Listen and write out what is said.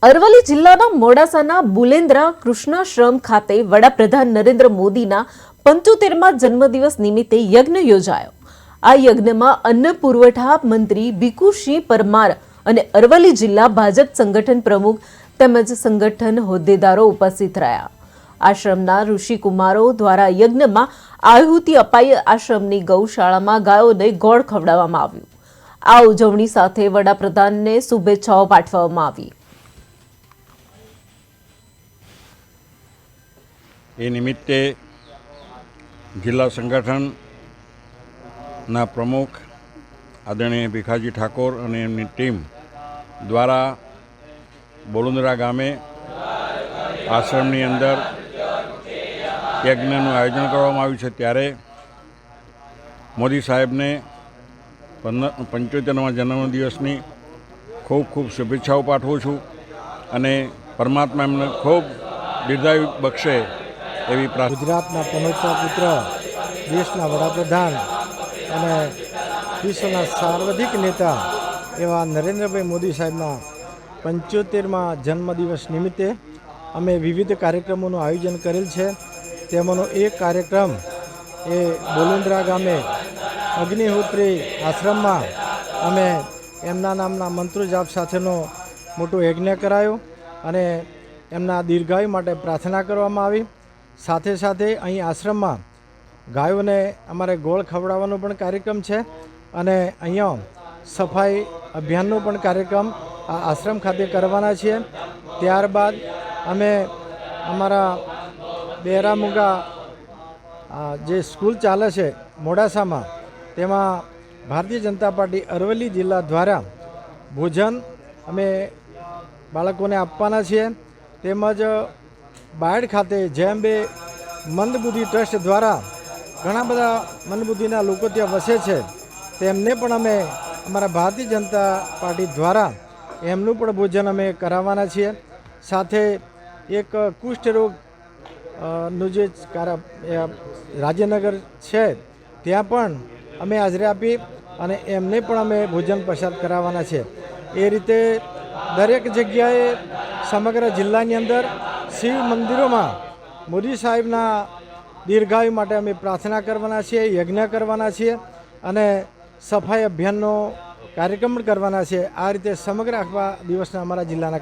અરવલ્લી જિલ્લાના મોડાસાના બુલેન્દ્રા કૃષ્ણાશ્રમ ખાતે વડાપ્રધાન નરેન્દ્ર મોદીના 75મા જન્મદિવસ નિમિત્તે યજ્ઞ યોજાયો। આ યજ્ઞમાં અન્ન પુરવઠા મંત્રી ભીખુસિંહ પરમાર અને અરવલ્લી જિલ્લા ભાજપ સંગઠન પ્રમુખ તેમજ સંગઠન હોદ્દેદારો ઉપસ્થિત રહ્યા। આશ્રમના ઋષિકુમારો દ્વારા યજ્ઞમાં આહુતિ અપાઈ આશ્રમની ગૌશાળામાં ગાયોને ગોળ ખવડાવવામાં આવ્યું। આ ઉજવણી સાથે વડાપ્રધાનને શુભેચ્છાઓ પાઠવવામાં આવી। એ નિમિત્તે જિલ્લા સંગઠનના પ્રમુખ આદરણીય ભીખાજી ઠાકોર અને એમની ટીમ દ્વારા બોલુંદ્રા ગામે આશ્રમની અંદર યજ્ઞનું આયોજન કરવામાં આવ્યું છે। ત્યારે મોદી સાહેબને 75મા જન્મદિવસની ખૂબ ખૂબ શુભેચ્છાઓ પાઠવું છું અને પરમાત્મા એમને ખૂબ દીર્ઘાયુ બક્ષે એવી પ્રાર્થના। ગુજરાતના પનોતા પુત્ર, દેશના વડાપ્રધાન અને વિશ્વના સર્વાધિક નેતા એવા નરેન્દ્રભાઈ મોદી સાહેબના 75મા જન્મદિવસ નિમિત્તે અમે વિવિધ કાર્યક્રમોનું આયોજન કરેલ છે। તેમાંનો એક કાર્યક્રમ એ બોલુંદ્રા ગામે અગ્નિહોત્રી આશ્રમમાં અમે એમના નામના મંત્રો જાપ સાથેનો મોટો યજ્ઞ કરાયો અને એમના દીર્ઘાયુ માટે પ્રાર્થના કરવામાં આવી। સાથે સાથે અહીં આશ્રમમાં ગાયોને અમારે ગોળ ખવડાવવાનો પણ કાર્યક્રમ છે અને અહીંયા સફાઈ અભિયાનનો પણ કાર્યક્રમ આ આશ્રમ ખાતે કરવાના છીએ। ત્યારબાદ અમે અમારા બેરામુગા જે સ્કૂલ ચાલે છે મોડાસામાં, તેમાં ભારતીય જનતા પાર્ટી અરવલ્લી જિલ્લા દ્વારા ભોજન અમે બાળકોને આપવાના છીએ। તેમજ બાયડ ખાતે જેમ્બે મંદબુદ્ધિ ટ્રસ્ટ દ્વારા ઘણા બધા મંદબુદ્ધિના લોકો ત્યાં વસે છે, તેમને પણ અમે અમારા ભારતીય જનતા પાર્ટી દ્વારા એમનું પણ ભોજન અમે કરાવવાના છીએ। સાથે એક કુષ્ઠરોગ નું જે રાજ્યનગર છે ત્યાં પણ અમે હાજરી આપી અને એમને પણ અમે ભોજન પ્રસાદ કરાવવાના છે। એ રીતે દરેક જગ્યાએ સમગ્ર જિલ્લાની અંદર શિવ મંદિરોમાં મોદી સાહેબના દીર્ઘાયુ માટે અમે પ્રાર્થના કરવાના છીએ, યજ્ઞ કરવાના છીએ અને સફાઈ અભિયાનનો કાર્યક્રમ પણ કરવાના છે। આ રીતે સમગ્ર આખા દિવસના અમારા જિલ્લાના